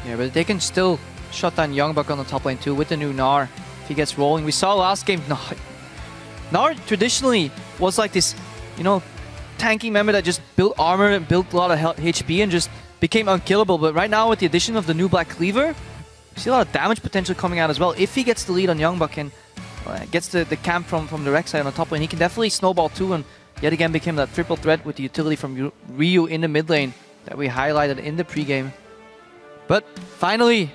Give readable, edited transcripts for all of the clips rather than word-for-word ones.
Yeah, but they can still shut down Youngbuck on the top lane too with the new Gnar if he gets rolling. We saw last game, Gnar traditionally was like this, you know, tanking member that just built armor and built a lot of HP and just became unkillable. But right now with the addition of the new Black Cleaver, we see a lot of damage potential coming out as well. If he gets the lead on Youngbuck and gets the camp from the Rek'Sai on the top lane, he can definitely snowball too and yet again became that triple threat with the utility from Ryu in the mid lane that we highlighted in the pregame. But finally,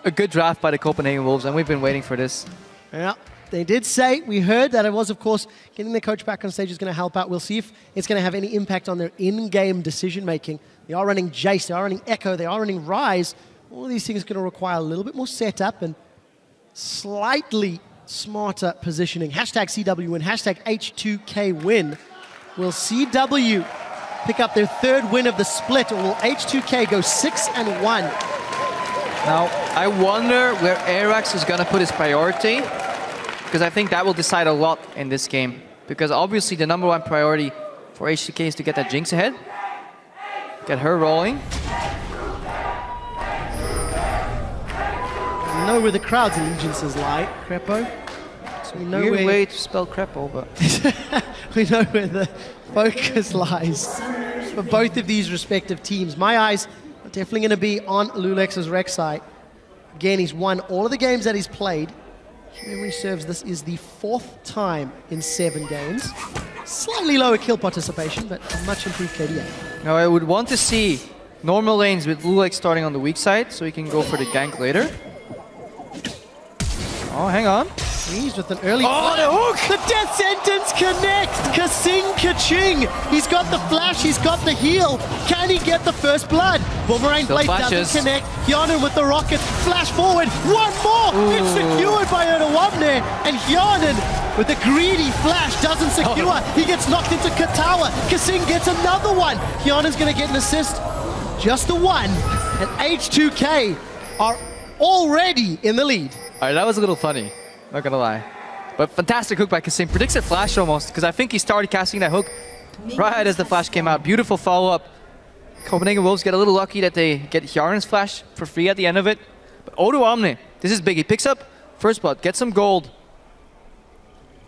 a good draft by the Copenhagen Wolves, and we've been waiting for this. Yeah, they did say, we heard that it was, of course, getting the coach back on stage is going to help out. We'll see if it's going to have any impact on their in-game decision-making. They are running Jace, they are running Echo, they are running Ryze. All of these things are going to require a little bit more setup and slightly smarter positioning. Hashtag CW win, hashtag H2K win. Will CW pick up their third win of the split, or will H2K go 6-1? Now, I wonder where Arax is going to put his priority, because I think that will decide a lot in this game. Because obviously the #1 priority for H2K is to get that Jinx ahead, get her rolling. We know where the crowd's allegiances lie, Crepo. So we know Weird way to spell Crepo, but we know where the focus lies for both of these respective teams. My eyes are definitely going to be on Lulex's Rek'Sai. Again, he's won all of the games that he's played. If memory serves, this is the 4th time in 7 games. Slightly lower kill participation, but a much improved KDA. now I would want to see normal lanes with Lulex starting on the weak side, so he can go for the gank later. Oh, hang on. He's with an early... Oh, the hook! The death sentence connects! Kasing Kaching! He's got the flash, he's got the heal. Can he get the first blood? Boomerang Blade doesn't connect. Hyanan with the rockets. Flash forward. One more! Ooh. It's secured by Odawamne. And Hyanan with a greedy flash doesn't secure. He gets knocked into Katawa. Kasing gets another one. Hyanan's going to get an assist. Just the one. And H2K are already in the lead. Alright, that was a little funny. Not gonna lie. But fantastic hook by Kasing. Predicts a flash almost, because I think he started casting that hook right as the flash came out. Beautiful follow-up. Copenhagen Wolves get a little lucky that they get Hyaran's flash for free at the end of it. But Odawamne, this is big. He picks up first blood, gets some gold.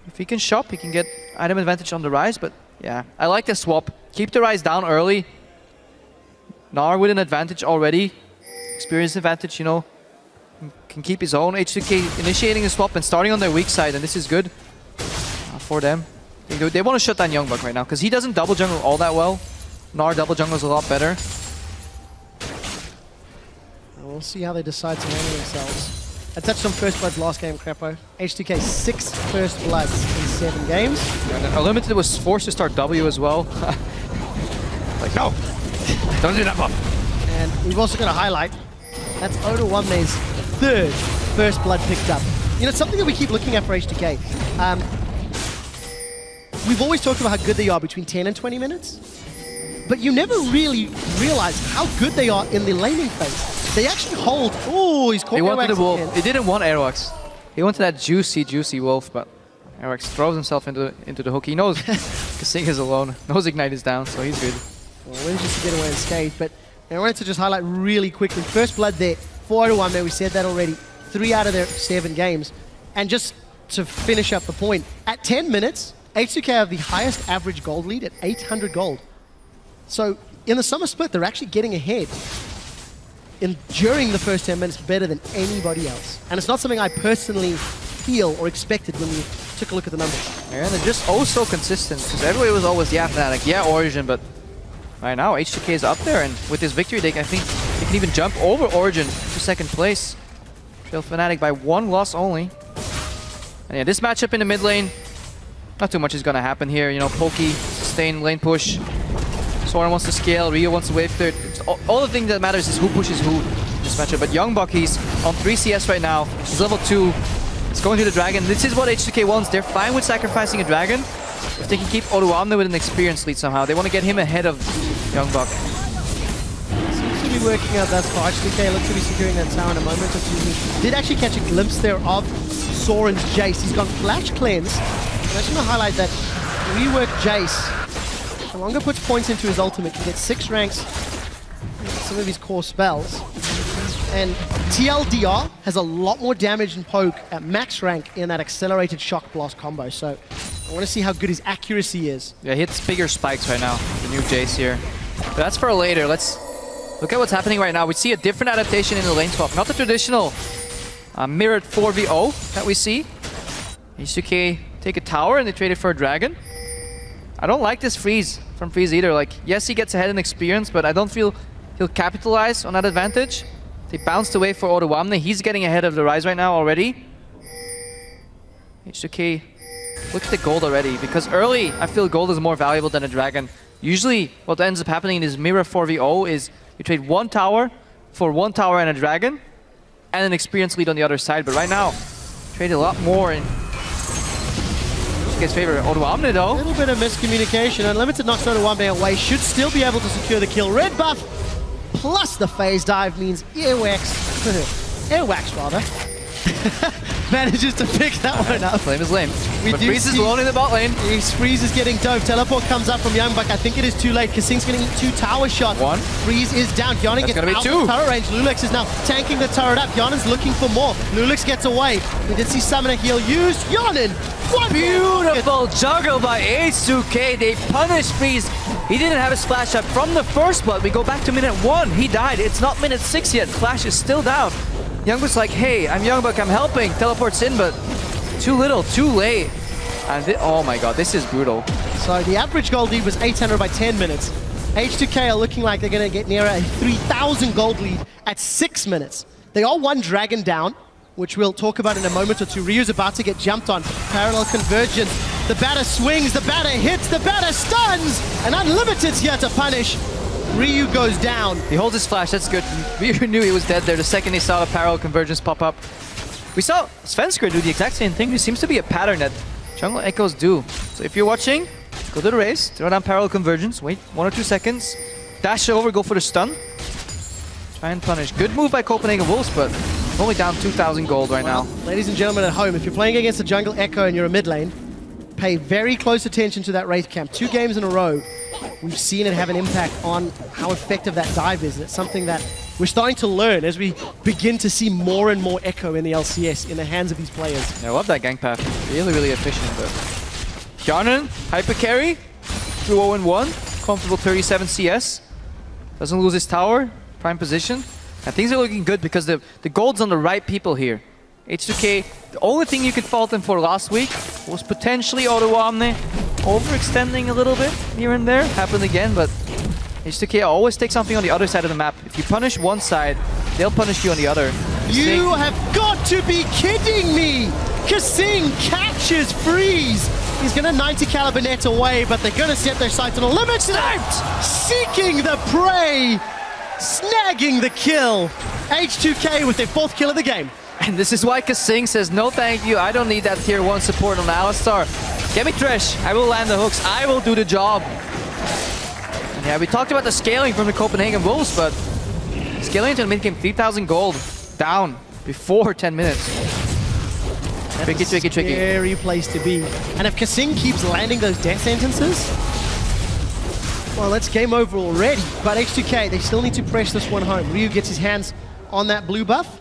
If he can shop, he can get item advantage on the Ryze, but yeah. I like the swap. Keep the Ryze down early. Gnar with an advantage already. Experience advantage, you know. Can keep his own. H2K initiating a swap and starting on their weak side, and this is good for them. They want to shut down Youngbuck right now, because he doesn't double jungle all that well. Gnar double jungles a lot better. We'll see how they decide to handle themselves. I touched on first bloods last game, Crepo. H2K 6 first bloods in 7 games. And Unlimited was forced to start W as well. Like, no! Don't do that, Bob! And we've also got to highlight, that's Odawamne's 3rd first blood picked up. You know, it's something that we keep looking at for H2K. We've always talked about how good they are between 10 and 20 minutes, but you never really realize how good they are in the laning phase. They actually hold. Oh, he's caught. He wanted the wolf. He didn't want Aerox. He wanted that juicy wolf, but Aerox throws himself into the hook. He knows Kasing is alone. Knows Ignite is down, so he's good. Well, wins just to get away unscathed, but I wanted to just highlight really quickly. First blood there, 4-1 we said that already. 3 out of their 7 games. And just to finish up the point, at 10 minutes, H2K have the highest average gold lead at 800 gold. So in the summer split, they're actually getting ahead during the first 10 minutes better than anybody else. And it's not something I personally feel or expected when we took a look at the numbers. Yeah, they're just oh so consistent, because everybody was always, yeah, Fnatic, yeah, Origin, but right now H2K is up there, and with this victory, I think they can even jump over Origin to 2nd place. Trail Fnatic by 1 loss only. And yeah, this matchup in the mid lane, not too much is going to happen here. You know, Pokey, sustain, lane push. Soren wants to scale, Rio wants to wave third. All the thing that matters is who pushes who in this matchup. But Youngbuck, he's on 3 CS right now. He's level 2. He's going to the dragon. This is what H2K wants. They're fine with sacrificing a dragon if they can keep Odawamne with an experience lead somehow. They want to get him ahead of Youngbuck. Seems to be working out thus far. H2K looks to be securing that tower in a moment or two. Did actually catch a glimpse there of Soren's Jace. He's got Flash Cleanse. And I just want to highlight that rework Jace. The longer puts points into his ultimate, he gets 6 ranks. some of his core spells. And TLDR has a lot more damage and poke at max rank in that accelerated shock blast combo. So I want to see how good his accuracy is. Yeah, he hits bigger spikes right now, the new Jace here. But that's for later. Let's look at what's happening right now. We see a different adaptation in the lane swap. Not the traditional mirrored 4v0 that we see. H2K take a tower and they trade it for a dragon. I don't like this freeze from Freeze either. Like, yes, he gets ahead in experience, but I don't feel he'll capitalize on that advantage. They bounced away for Oruamne. He's getting ahead of the Rise right now already. H2K, look at the gold already. Because early, I feel gold is more valuable than a dragon. Usually, what ends up happening in this mirror 4v0 is you trade one tower for one tower and a dragon, and an experience lead on the other side. But right now, trade a lot more in H2K's favor. Oruamne though. A little bit of miscommunication. Unlimited knocks Oruamne away. Should still be able to secure the kill. Red buff plus the phase dive means Earwax rather. Manages to pick that one up. Flame is lame. But Freeze is alone in the bot lane. Freeze is getting dove. Teleport comes up from Youngbuck. I think it is too late. Kasing's going to eat 2 tower shots. One. Freeze is down. Yawning gets out of turret range. Lulix is now tanking the turret up. Yawnin's looking for more. Lulix gets away. We did see Summoner Heal used. Yawnin! Beautiful juggle by H2K. They punish Freeze. He didn't have a splash up from the first blood. We go back to minute 1. He died. It's not minute 6 yet. Flash is still down. Youngbuck's like, hey, I'm Youngbuck, I'm helping. Teleports in, but too little, too late. And oh my god, this is brutal. So the average gold lead was 800 by 10 minutes. H2K are looking like they're going to get near a 3,000 gold lead at 6 minutes. They are one dragon down, which we'll talk about in a moment or two. Ryu's about to get jumped on. Parallel convergence. The batter swings, the batter hits, the batter stuns, and Unlimited's here to punish. Ryu goes down. He holds his flash, that's good. We knew he was dead there the second he saw the parallel convergence pop up. We saw Svenskr do the exact same thing. There seems to be a pattern that jungle echoes do. So if you're watching, go to the race, throw down parallel convergence, wait 1 or 2 seconds, dash over, go for the stun. Try and punish. Good move by Copenhagen Wolves, but only down 2,000 gold right now. Ladies and gentlemen at home, if you're playing against a jungle echo and you're a mid lane, pay very close attention to that Wraith camp. 2 games in a row, we've seen it have an impact on how effective that dive is. And it's something that we're starting to learn as we begin to see more and more echo in the LCS in the hands of these players. Yeah, I love that gank path. Really, really efficient. But Hjarnan, hyper carry, through 0-1, comfortable 37 CS. Doesn't lose his tower, prime position. And things are looking good because the gold's on the right people here. H2K, the only thing you could fault them for last week was potentially Oruamne overextending a little bit here and there. Happened again, but H2K always take something on the other side of the map. If you punish one side, they'll punish you on the other. You have got to be kidding me! Kasing catches Freeze! He's gonna 90 caliber net away, but they're gonna set their sights on a limit. Sniped! Seeking the prey! Snagging the kill! H2K with their 4th kill of the game. And this is why Kasing says, no thank you, I don't need that tier 1 support on Alistar. Get me Thresh, I will land the hooks, I will do the job. And yeah, we talked about the scaling from the Copenhagen Wolves, but scaling into the mid game, 3,000 gold down before 10 minutes. Tricky. Scary place to be. And if Kasing keeps landing those death sentences, well, that's game over already. But H2K, they still need to press this one home. Ryu gets his hands on that blue buff.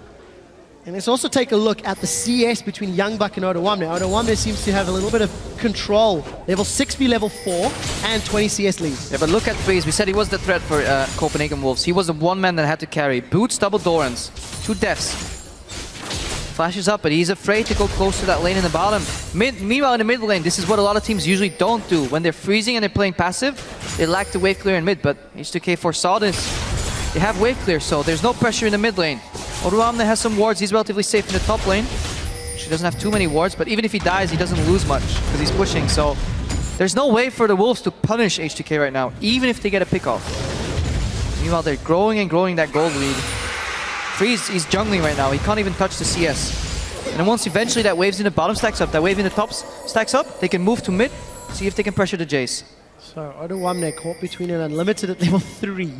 And let's also take a look at the CS between Youngbuck and Oruamne. Oruamne seems to have a little bit of control. Level 6B, level 4, and 20 CS leads. Yeah, but look at Freeze. We said he was the threat for Copenhagen Wolves. He was the one man that had to carry. Boots, double Dorans, 2 deaths. Flashes up, but he's afraid to go close to that lane in the bottom. Meanwhile, in the mid lane, this is what a lot of teams usually don't do. When they're freezing and they're playing passive, they lack the wave clear in mid, but H2K foresaw this. They have wave clear, so there's no pressure in the mid lane. Oruamne has some wards, he's relatively safe in the top lane. He doesn't have too many wards, but even if he dies, he doesn't lose much because he's pushing. So there's no way for the Wolves to punish H2K right now, even if they get a pickoff. Meanwhile, they're growing and growing that gold lead. Freeze, he's jungling right now, he can't even touch the CS. And then once eventually that waves in the bottom stacks up, that wave in the top stacks up, they can move to mid, see if they can pressure the Jace. So Oruamne caught between an Unlimited at level 3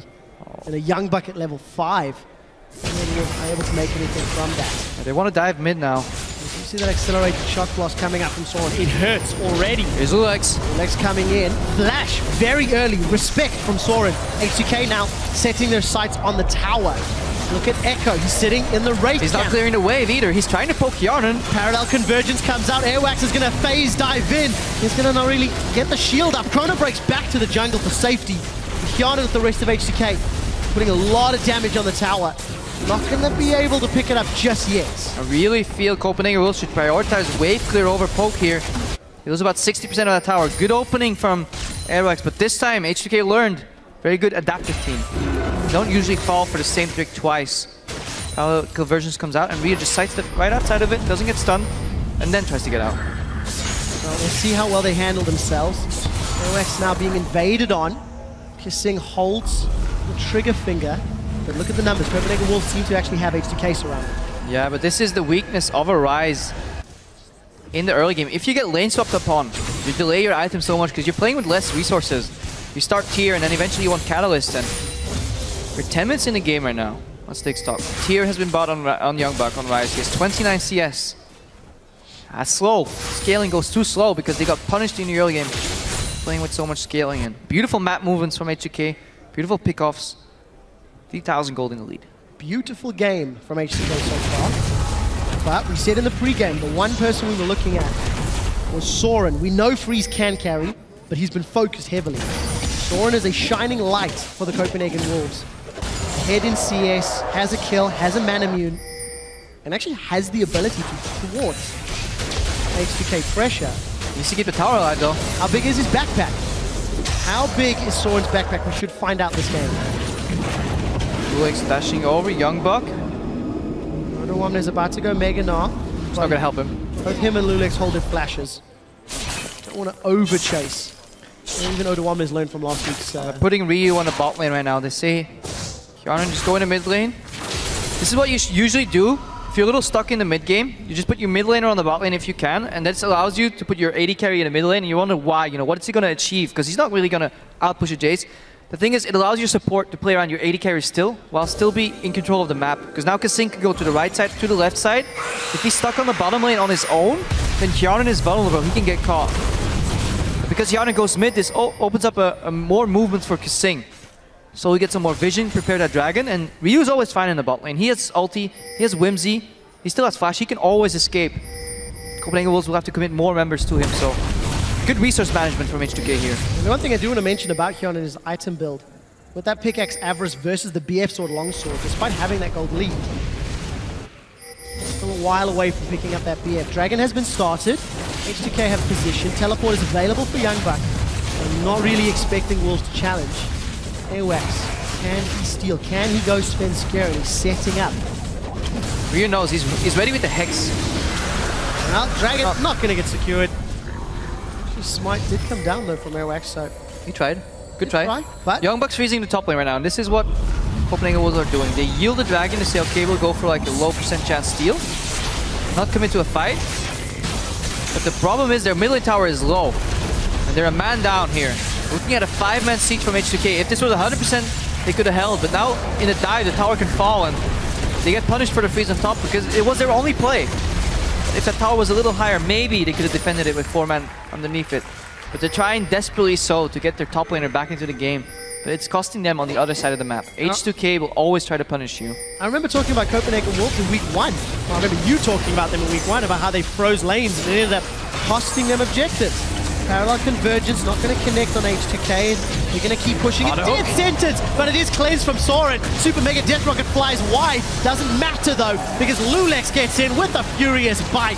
and a Youngbuck at level 5. And then you're able to make anything from that. They want to dive mid now. You see that accelerated shock blast coming up from Soren. It hurts already. Here's Lulex. Lulex coming in. Flash very early. Respect from Soren. H2K now setting their sights on the tower. Look at Echo. He's sitting in the race. He's not clearing the wave either. He's trying to poke Hjarnan. Parallel convergence comes out. Airwax is going to phase dive in. He's going to not really get the shield up. Chrono breaks back to the jungle for safety. Hjarnan with the rest of H2K putting a lot of damage on the tower. Not going to be able to pick it up just yet. I really feel Copenhagen will should prioritize wave clear over poke here. It was about 60% of that tower. Good opening from Airwax, but this time H2K learned. Very good adaptive team. Don't usually fall for the same trick twice. Conversions comes out and Ryu just sidesteps right outside of it, doesn't get stunned, and then tries to get out. Well, we'll see how well they handle themselves. Airwax now being invaded on. Kissing holds the trigger finger. But look at the numbers. Copenhagen Wolves seem to actually have H2K surrounded. Yeah, but this is the weakness of a Rise in the early game. If you get lane swapped upon, you delay your item so much because you're playing with less resources. You start tier and then eventually you want Catalyst, and we're 10 minutes in the game right now. Let's take stock. Tier has been bought on Youngbuck on Rise. He has 29 CS. That's slow. Scaling goes too slow because they got punished in the early game. Playing with so much scaling and beautiful map movements from H2K. Beautiful pickoffs. 3,000 gold in the lead. Beautiful game from H2K so far. But we said in the pre-game, the one person we were looking at was Soren. We know Freeze can carry, but he's been focused heavily. Soren is a shining light for the Copenhagen Wolves. Head in CS, has a kill, has a man immune, and actually has the ability to thwart H2K pressure. Needs to keep the tower alive though. How big is his backpack? How big is Soren's backpack? We should find out this game. Lulex dashing over Youngbuck. One is about to go Mega Gnar. It's not gonna help him. Both him and Lulex hold their flashes. Don't want to over chase. Even Odawama's learned from last week's. Putting Ryu on the bot lane right now. They say, Hjarnan, just go in the mid lane. This is what you usually do. If you're a little stuck in the mid game, you just put your mid laner on the bot lane if you can, and this allows you to put your AD carry in the mid lane, and you wonder why, what is he going to achieve? Because he's not really going to outpush a Jace. The thing is, it allows your support to play around your AD carry still, while still be in control of the map. Because now Kasing can go to the right side, to the left side. If he's stuck on the bottom lane on his own, then Hjarnan is vulnerable, he can get caught. But because Hjarnan goes mid, this opens up a more movements for Kasing. So he gets some more vision, prepare that dragon, and Ryu is always fine in the bot lane. He has ulti, he has Whimsy, he still has flash, he can always escape. Copenhagen Wolves will have to commit more members to him, so good resource management from H2K here. And the one thing I do want to mention about Hjarnan is item build. With that pickaxe Avarice versus the BF sword longsword, despite having that gold lead, still a while away from picking up that BF. Dragon has been started, H2K have position, teleport is available for Youngbuck. I'm not really expecting Wolves to challenge. Airwax, can he steal? Can he go spend Scare? He's setting up. Ryu knows, he's ready with the Hex. Well, Dragon not going to get secured. Actually, Smite did come down though from Airwax, so... He tried. Good try. But Youngbuck's freezing the top lane right now, and this is what Copenhagen Wolves are doing. They yield the dragon to say, okay, we'll go for like a low % chance steal. Not commit to a fight. But the problem is their mid lane tower is low. And they're a man down here. Looking at a 5-man siege from H2K. If this was 100%, they could have held. But now, in a dive, the tower can fall, and they get punished for the freeze on top because it was their only play. If that tower was a little higher, maybe they could have defended it with 4-man underneath it. But they're trying desperately so to get their top laner back into the game. But it's costing them on the other side of the map. H2K will always try to punish you. I remember talking about Copenhagen Wolves in week 1. Well, I remember you talking about them in week 1, about how they froze lanes and it ended up costing them objectives. Parallel convergence, not going to connect on H2K. They're going to keep pushing it. Dead sentence, but it is cleansed from Soren. Super Mega Death Rocket flies wide. Doesn't matter though, because Lulex gets in with a furious bite.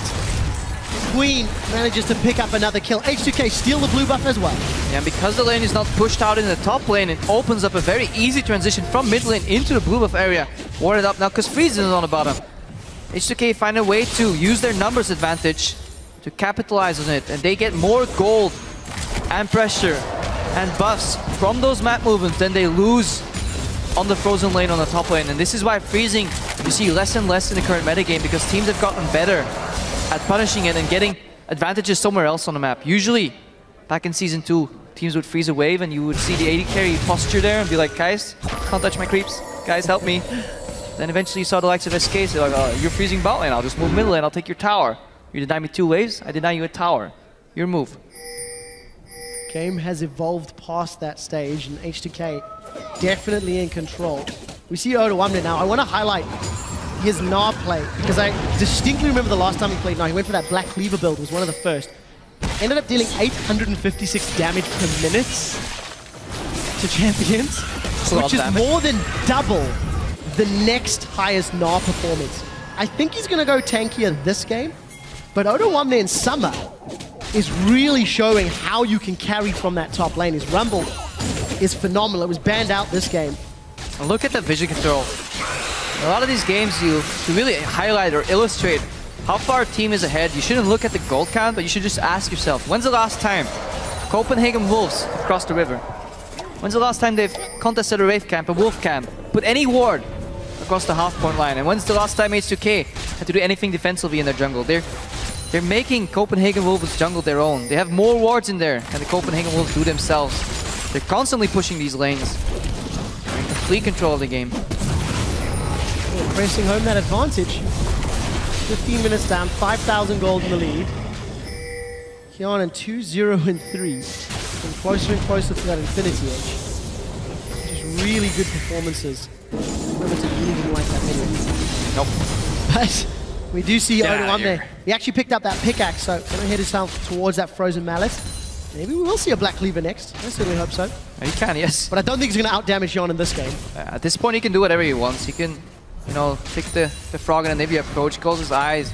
Queen manages to pick up another kill. H2K steal the blue buff as well. Yeah, and because the lane is not pushed out in the top lane, it opens up a very easy transition from mid lane into the blue buff area. Warded up now because Freeze is on the bottom. H2K find a way to use their numbers advantage to capitalize on it, and they get more gold and pressure and buffs from those map movements than they lose on the frozen lane on the top lane. And this is why freezing you see less and less in the current metagame, because teams have gotten better at punishing it and getting advantages somewhere else on the map. Usually, back in Season 2, teams would freeze a wave and you would see the AD carry posture there and be like, guys, can't touch my creeps. Guys, help me. Then eventually you saw the likes of SK say like, you're freezing bot lane, I'll just move mid lane, I'll take your tower. You deny me 2 waves, I deny you a tower. Your move. Game has evolved past that stage, and H2K definitely in control. We see Oda now. I want to highlight his Gnar play, because I distinctly remember the last time he played Gnar. He went for that Black Cleaver build, was one of the first. Ended up dealing 856 damage per minute to champions, which is more than double the next highest Gnar performance. I think he's going to go tankier this game, but Oda in summer is really showing how you can carry from that top lane. His Rumble is phenomenal. It was banned out this game. And look at the vision control. In a lot of these games, to really highlight or illustrate how far a team is ahead, you shouldn't look at the gold count, but you should just ask yourself, when's the last time Copenhagen Wolves have crossed the river? When's the last time they've contested a Wraith camp, a Wolf camp, put any ward across the half-point line? And when's the last time H2K had to do anything defensively in their jungle? They're making Copenhagen Wolves' jungle their own. They have more wards in there than the Copenhagen Wolves do themselves. They're constantly pushing these lanes. They're in complete control of the game. Pressing home that advantage. 15 minutes down, 5,000 gold in the lead. Kian 2-0 and 3. Getting closer and closer to that Infinity Edge. Just really good performances. Limited really didn't like that many. Nope. But we do see Oda there. He actually picked up that pickaxe, so gonna head himself towards that frozen mallet. Maybe we will see a Black Cleaver next. I certainly hope so. He can, yes. But I don't think he's gonna outdamage Jan in this game. At this point, he can do whatever he wants. He can, you know, take the frog and maybe approach, close his eyes,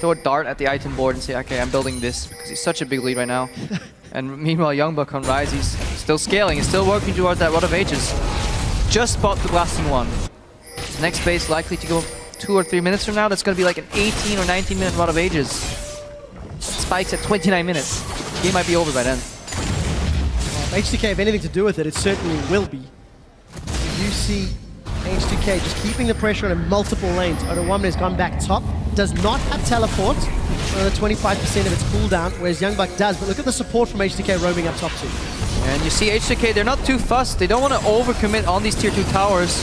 throw a dart at the item board and say, okay, I'm building this, because he's such a big lead right now. And meanwhile, Youngbuck on Rise, he's still scaling, he's still working towards that Rod of Ages. Just bought the blasting one. His next base likely to go 2 or 3 minutes from now. That's going to be like an 18 or 19 minute Rod of Ages. Spikes at 29 minutes. Game might be over by then. Well, H2K have anything to do with it, it certainly will be. You see H2K just keeping the pressure on in multiple lanes. Oda has gone back top. Does not have teleport. Another 25% of its cooldown, whereas Youngbuck does. But look at the support from H2K roaming up top too. And you see H2K, they're not too fussed. They don't want to overcommit on these tier 2 towers.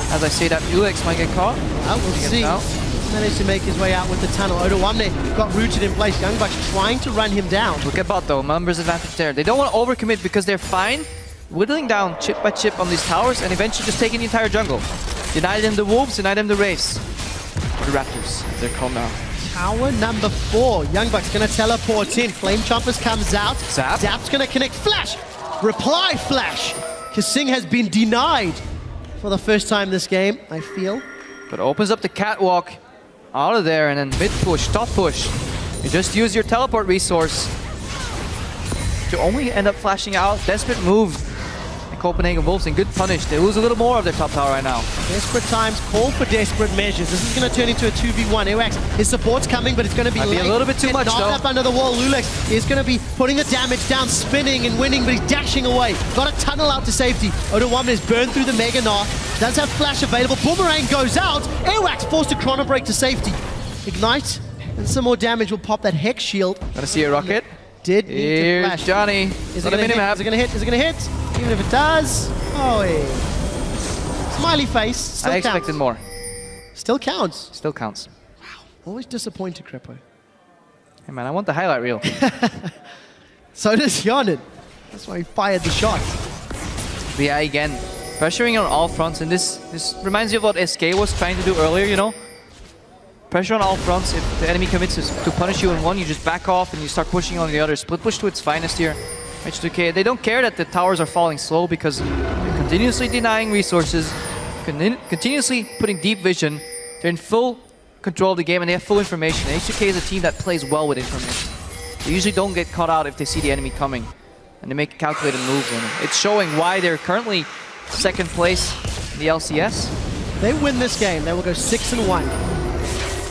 As I say that, Ulex might get caught. Well, we'll see. He's managed to make his way out with the tunnel. Oda got rooted in place. Youngbuck's trying to run him down. Look at bot though, numbers advantage there. They don't want to overcommit because they're fine whittling down chip by chip on these towers and eventually just taking the entire jungle. Deny them the wolves, deny them the wraiths. The raptors, they're called now. Tower number 4. Youngbuck's gonna teleport in. Flame Chompers comes out. Zap's gonna connect. Flash! Reply flash! Kasing has been denied for the first time this game, I feel. But opens up the catwalk out of there and then mid push, top push. You just use your teleport resource to only end up flashing out. Desperate move. Copenhagen Wolves in good punish. They lose a little more of their top tower right now. Desperate times call for desperate measures. This is going to turn into a 2v1. Ewax, his support's coming, but it's going to be late. A little bit too much, though. Up under the wall. Lulex is going to be putting the damage down, spinning and winning, but he's dashing away. Got a tunnel out to safety. Oda is burned through the Mega Gnar. Does have flash available. Boomerang goes out. Ewax forced a chrono break to safety. Ignite, and some more damage will pop that Hex shield. Gotta see a rocket. Did need to flash. Johnny. Is it going to hit? Is it going to hit? Is it going to hit? Even if it does, oh, hey. Smiley face. Still I counts. expected more. Still counts. Still counts. Wow. Always disappointed, Crepo. Hey man, I want the highlight reel. So does Yonin. That's why he fired the shot. But yeah, again, pressuring on all fronts, and this reminds me of what SK was trying to do earlier, you know? Pressure on all fronts. If the enemy commits to punish you in one, you just back off and you start pushing on the other. Split push to its finest here. H2K, they don't care that the towers are falling slow because they're continuously denying resources, continuously putting deep vision. They're in full control of the game and they have full information. H2K is a team that plays well with information. They usually don't get caught out if they see the enemy coming. And they make calculated moves on it. It's showing why they're currently second place in the LCS. They win this game, they will go 6-1.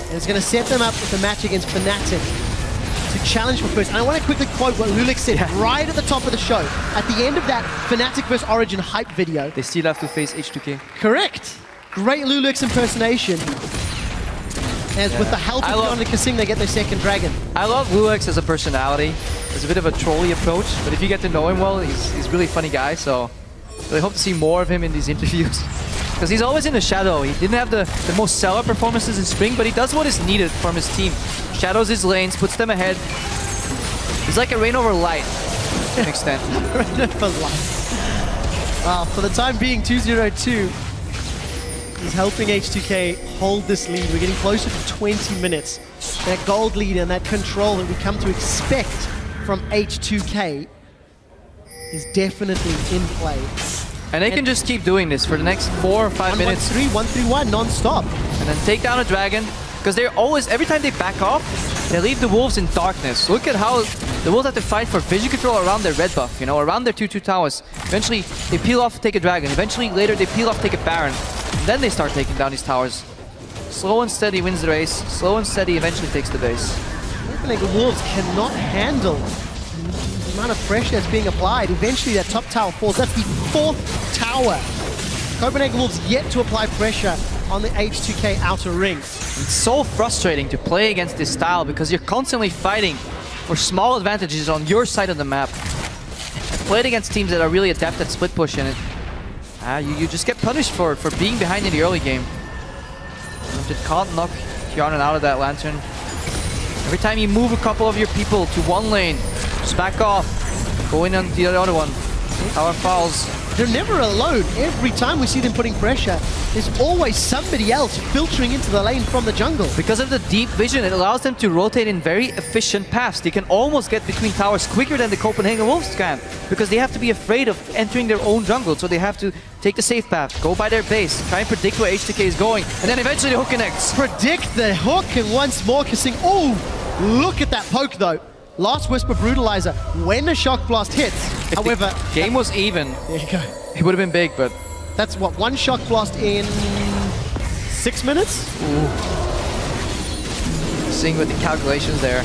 And it's going to set them up with a match against Fnatic to challenge for first. And I want to quickly quote what Lulex said right at the top of the show. At the end of that Fnatic vs Origin hype video. They still have to face H2K. Correct. Great Lulex impersonation. As with the help of John and Kasing, they get their second dragon. I love Lulex as a personality. It's a bit of a trolly approach, but if you get to know him well, he's a really funny guy, so I really hope to see more of him in these interviews. because he's always in the shadow. He didn't have the most stellar performances in Spring, but he does what is needed from his team. Shadows his lanes, puts them ahead. He's like a Rain over Light to an extent. Rain over Light. Wow, for the time being, 2-0-2 is helping H2K hold this lead. We're getting closer to 20 minutes. That gold lead and that control that we come to expect from H2K is definitely in play. And they can just keep doing this for the next 4 or 5 minutes. 1-3-1 non-stop. And then take down a dragon. Because they're always, every time they back off, they leave the wolves in darkness. Look at how the wolves have to fight for vision control around their red buff, you know, around their 2-2 towers. Eventually, they peel off, take a dragon. Eventually, later, they peel off, take a baron. And then they start taking down these towers. Slow and steady wins the race. Slow and steady eventually takes the base. The wolves cannot handle the amount of pressure that's being applied. Eventually, that top tower falls. That's the 4th tower. Copenhagen Wolves yet to apply pressure on the H2K outer ring. It's so frustrating to play against this style because you're constantly fighting for small advantages on your side of the map. And played against teams that are really adept at split push in it. You just get punished for being behind in the early game. Just can't knock Kjarnan out of that lantern. Every time you move a couple of your people to one lane, just back off, go in on the other one. Tower falls. They're never alone. Every time we see them putting pressure, there's always somebody else filtering into the lane from the jungle. Because of the deep vision, it allows them to rotate in very efficient paths. They can almost get between towers quicker than the Copenhagen Wolves can, because they have to be afraid of entering their own jungle, so they have to take the safe path, go by their base, try and predict where H2K is going, and then eventually the hook connects. Predict the hook, and once more Kasing. Oh, look at that poke though. Last Whisper Brutalizer when a Shock Blast hits. However, game was even. There you go. It would have been big, but that's what, 1 Shock Blast in 6 minutes? Ooh. Seeing with the calculations there.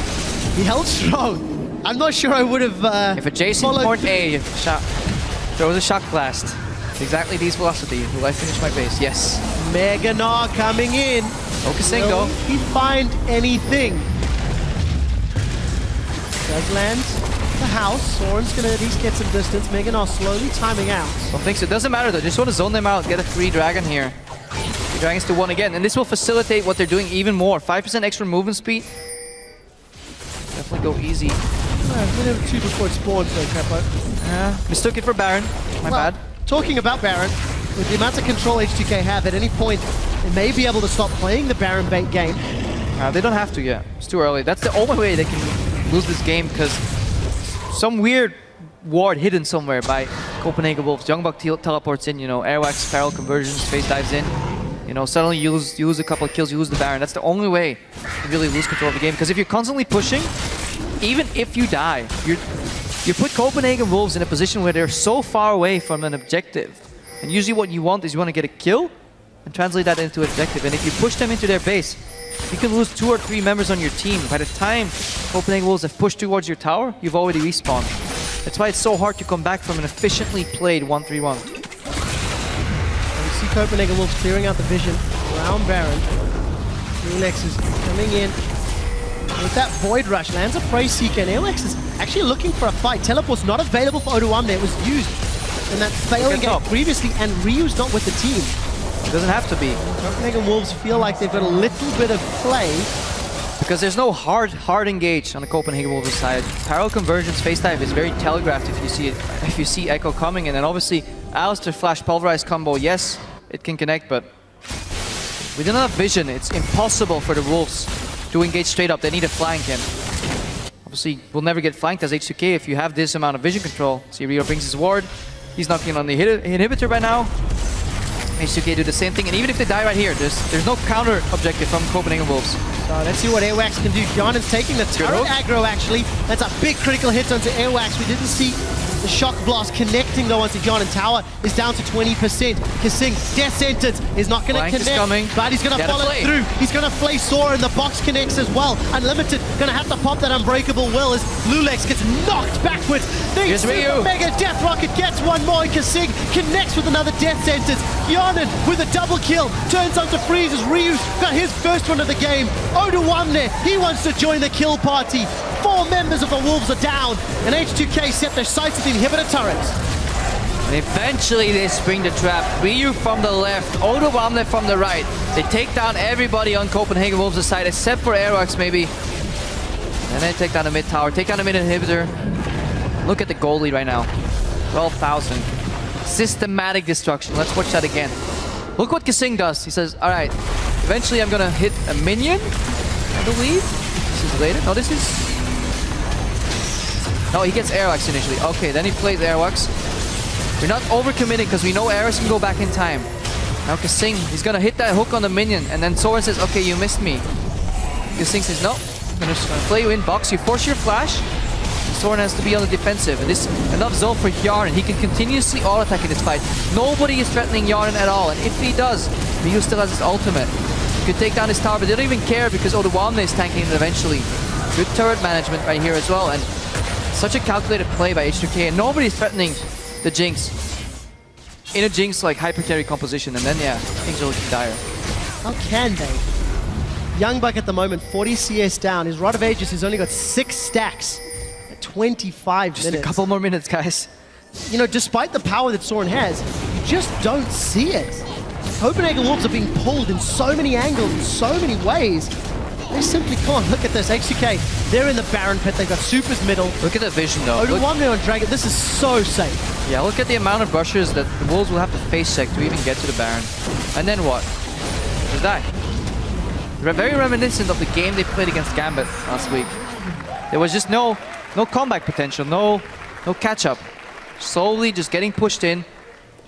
He held strong. I'm not sure I would have if a Jason port A throws a Shock Blast, exactly these velocity, will I finish my base? Yes. Mega Gnar coming in. Focusing though. Will he find anything? Does land the house. Soren's gonna at least get some distance. Mega Gnar slowly timing out. Don't think so. It doesn't matter though. Just want to zone them out. Get a free dragon here. 3 dragons to 1 again. And this will facilitate what they're doing even more. 5% extra movement speed. Definitely go easy. Minute 2 before it spawns though, Crepo. Yeah. Mistook it for Baron. My bad. Talking about Baron, with the amount of control H2K have, at any point they may be able to stop playing the Baron bait game. They don't have to yet. It's too early. That's the only way they can lose this game, because some weird ward hidden somewhere by Copenhagen Wolves. Youngbuck teleports in, you know, Airwax, Feral Conversions, face dives in. You know, suddenly you lose a couple of kills, you lose the Baron. That's the only way to really lose control of the game. Because if you're constantly pushing, even if you die, you put Copenhagen Wolves in a position where they're so far away from an objective. And usually what you want is you want to get a kill and translate that into an objective. And if you push them into their base, you can lose 2 or 3 members on your team. By the time Copenhagen Wolves have pushed towards your tower, you've already respawned. That's why it's so hard to come back from an efficiently played 1-3-1. And we see Copenhagen Wolves clearing out the vision around Baron. Alex is coming in with that Void Rush. Lands a Prey Seeker, and Alex is actually looking for a fight. Teleport's not available for O2 there. It was used in that failing game previously, and Ryu's not with the team. It doesn't have to be. Copenhagen Wolves feel like they've got a little bit of play. Because there's no hard engage on the Copenhagen Wolves side. Parallel Conversions face dive is very telegraphed if you see it. If you see Echo coming, and then obviously Alistair Flash Pulverize combo, yes, it can connect, but with enough vision, it's impossible for the Wolves to engage straight up. They need a flank, and obviously we'll never get flanked as H2K if you have this amount of vision control. See, Rio brings his ward. He's knocking on the inhibitor by now. H2K do the same thing, and even if they die right here, there's no counter objective from Copenhagen Wolves. So let's see what Airwax can do. Kjarnan's taking the turret aggro actually. That's a big critical hit onto Airwax. We didn't see the Shock Blast connecting though onto Kjarnan. Tower is down to 20%. Kasing, Death Sentence is not going to connect, but he's going to follow it through. He's going to flay Sora, and the box connects as well. Unlimited going to have to pop that Unbreakable Will as Lulex gets knocked backwards. Here's Ryu. Mega Death Rocket gets one more, and Kasing connects with another Death Sentence. Kjarnan with a double kill turns onto Freeze as Ryu got his first one of the game. O2 there, he wants to join the kill party. 4 members of the Wolves are down, and H2K set their sights at the inhibitor turret. And eventually they spring the trap. Ryu from the left, Odoamne from the right. They take down everybody on Copenhagen Wolves' side except for Airwax maybe. And then take down the mid tower, take down the mid inhibitor. Look at the goal lead right now. 12,000. Systematic destruction. Let's watch that again. Look what Kasing does. He says, alright, eventually I'm gonna hit a minion, I believe. This is later. No, this is... No, he gets Airwax initially. Okay, then he plays Airwax. We're not overcommitting because we know Airwax can go back in time. Now Kasing, he's gonna hit that hook on the minion, and then Soren says, okay, you missed me. Kasing says, no, I'm just gonna play you in, box you, force your flash. Soren has to be on the defensive, and this enough zone for Yarn. He can continuously auto-attack in this fight. Nobody is threatening Yarn at all, and if he does, Ryu still has his ultimate. He could take down his tower, but they don't even care because Odoamne is tanking it eventually. Good turret management right here as well, and such a calculated play by H2K, and nobody's threatening the Jinx. In a Jinx like hyper carry composition, and then yeah, things are looking dire. How can they? Youngbuck at the moment, 40 CS down. His Rod of Ages has only got 6 stacks at 25 Just minutes. a couple more minutes, guys. You know, despite the power that Soren has, you just don't see it. Copenhagen Wolves are being pulled in so many angles, in so many ways. They simply can't. Look at this, H2K, they're in the Baron pit, they've got Super's middle. Look at the vision though. Odoamne on Dragon, this is so safe. Yeah, look at the amount of rushers that the Wolves will have to face check to even get to the Baron. And then what? Just die. Very reminiscent of the game they played against Gambit last week. There was just no comeback potential, no catch-up. Slowly just getting pushed in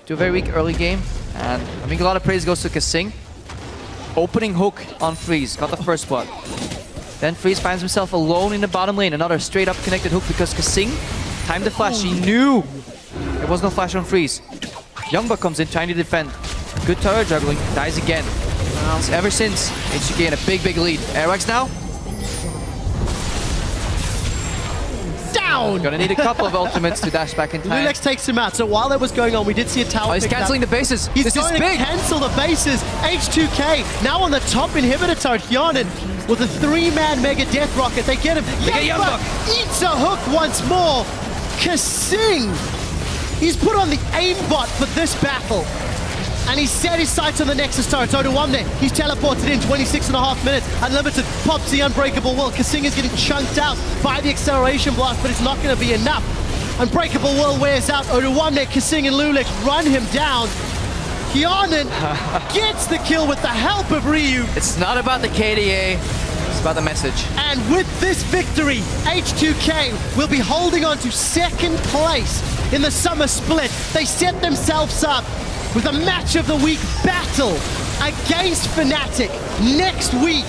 to a very weak early game. And I think a lot of praise goes to Kasing. Opening hook on Freeze, got the first blood. Then Freeze finds himself alone in the bottom lane. Another straight up connected hook because Kasing timed the flash. He knew there was no flash on Freeze. Youngbuck comes in trying to defend. Good turret juggling, dies again. Ever since, H2K in a big lead. Airwax now. Down! Gonna need a couple of ultimates to dash back in time. Lulex takes him out, so while that was going on, we did see a tower. Oh, he's cancelling the bases. He's this going is big. to cancel the bases. H2K now on the top inhibitor turret. Hjarnan with a 3-man mega death rocket. They get him. Youngbuck eats a hook once more. Kasing, he's put on the aimbot for this battle. And he set his sights on the Nexus turret. Odoamne, he's teleported in 26.5 minutes. Unlimited pops the Unbreakable Will. Kasing is getting chunked out by the acceleration blast, but it's not going to be enough. Unbreakable Will wears out. Odoamne, Kasing, and Lulex run him down. Hjarnan gets the kill with the help of Ryu. It's not about the KDA, it's about the message. And with this victory, H2K will be holding on to 2nd place in the summer split. They set themselves up with a match of the week battle against Fnatic next week